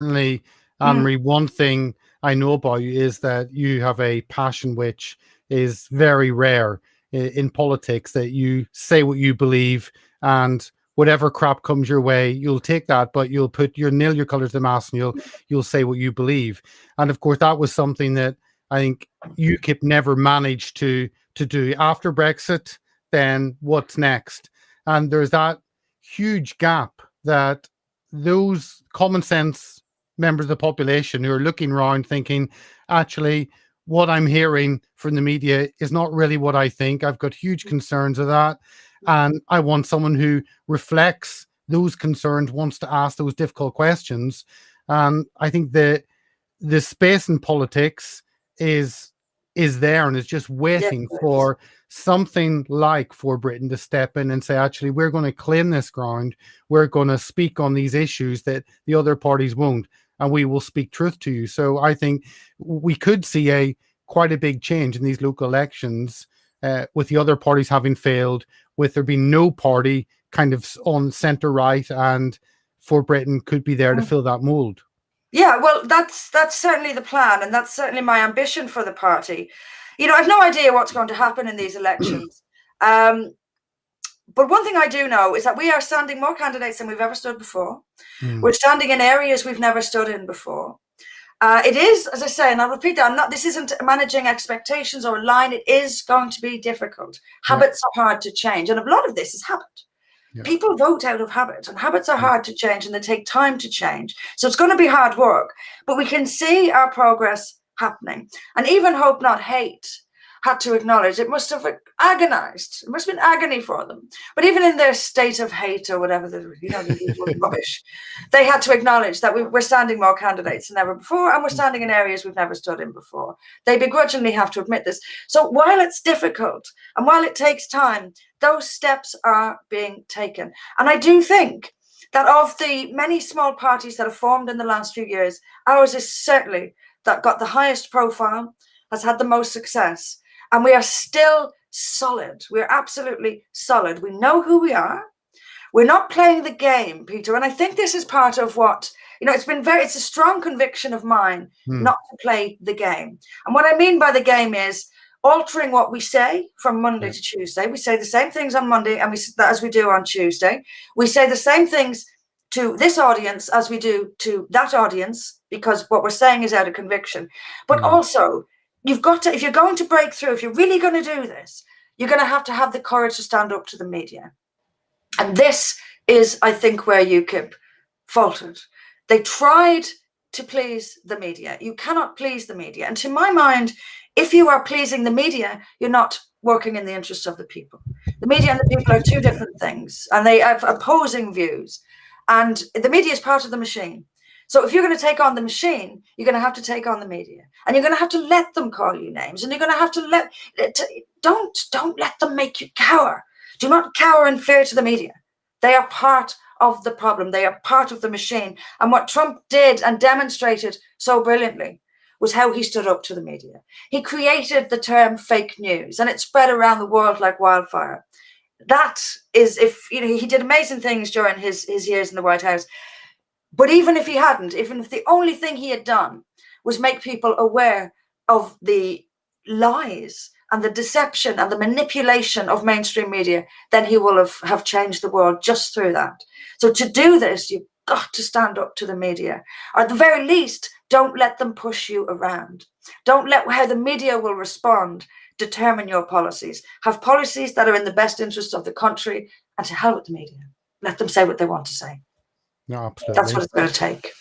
certainly, Mm. Anne-Marie, one thing I know about you is that you have a passion which is very rare in politics, that you say what you believe, and whatever crap comes your way, you'll take that, but you'll nail your colors to the mast, and you'll say what you believe. And of course, that was something that I think UKIP never managed to do after Brexit. Then what's next? And there's that huge gap that those common sense members of the population who are looking around thinking, actually, what I'm hearing from the media is not really what I think. I've got huge concerns of that. And I want someone who reflects those concerns, wants to ask those difficult questions. And I think the space in politics is there and is just waiting for something like For Britain to step in and say, actually, we're going to claim this ground. We're going to speak on these issues that the other parties won't, and we will speak truth to you. So I think we could see quite a big change in these local elections, with the other parties having failed, with there being no party kind of on centre right, and For Britain could be there to fill that mould. Yeah, well, that's certainly the plan, and that's certainly my ambition for the party. You know, I've no idea what's going to happen in these elections. But one thing I do know is that we are standing more candidates than we've ever stood before. We're standing in areas we've never stood in before. It is, as I say, and I'll repeat that, this isn't managing expectations or a line. It is going to be difficult. Habits are hard to change, and a lot of this is habit. Yeah. People vote out of habit, and habits are hard to change, and they take time to change. So it's going to be hard work, but we can see our progress happening. And even Hope Not Hate had to acknowledge it must have agonized. It must have been agony for them. But even in their state of hate or whatever, the usual rubbish, they had to acknowledge that we're standing more candidates than ever before, and we're standing in areas we've never stood in before. They begrudgingly have to admit this. So while it's difficult and while it takes time, those steps are being taken. And I do think that of the many small parties that have formed in the last few years, ours is certainly that got the highest profile, has had the most success. And we are still solid. We're absolutely solid. We know who we are. We're not playing the game, Peter. And I think this is part of what, it's a strong conviction of mine not to play the game. And what I mean by the game is altering what we say from Monday to Tuesday. We say the same things on Monday as we do on Tuesday. We say the same things to this audience as we do to that audience, because what we're saying is out of conviction. But also, you've got to, if you're going to break through, if you're really going to do this, you're going to have the courage to stand up to the media. And this is, I think, where UKIP faltered. They tried to please the media. You cannot please the media. And to my mind, if you are pleasing the media, you're not working in the interests of the people. The media and the people are two different things, and they have opposing views. And the media is part of the machine. So if you're going to take on the machine, you're going to have to take on the media, and you're going to have to let them call you names, and you're going to have to don't let them make you cower. Do not cower in fear to the media. They are part of the problem. They are part of the machine. And what Trump did and demonstrated so brilliantly was how he stood up to the media. He created the term fake news, and it spread around the world like wildfire. That is, he did amazing things during his years in the White House. But even if he hadn't, even if the only thing he had done was make people aware of the lies and the deception and the manipulation of mainstream media, then he will have changed the world just through that. So to do this, you've got to stand up to the media. Or at the very least, don't let them push you around. Don't let how the media will respond determine your policies. Have policies that are in the best interests of the country, and to hell with the media. Let them say what they want to say. No, absolutely. That's what it's going to take.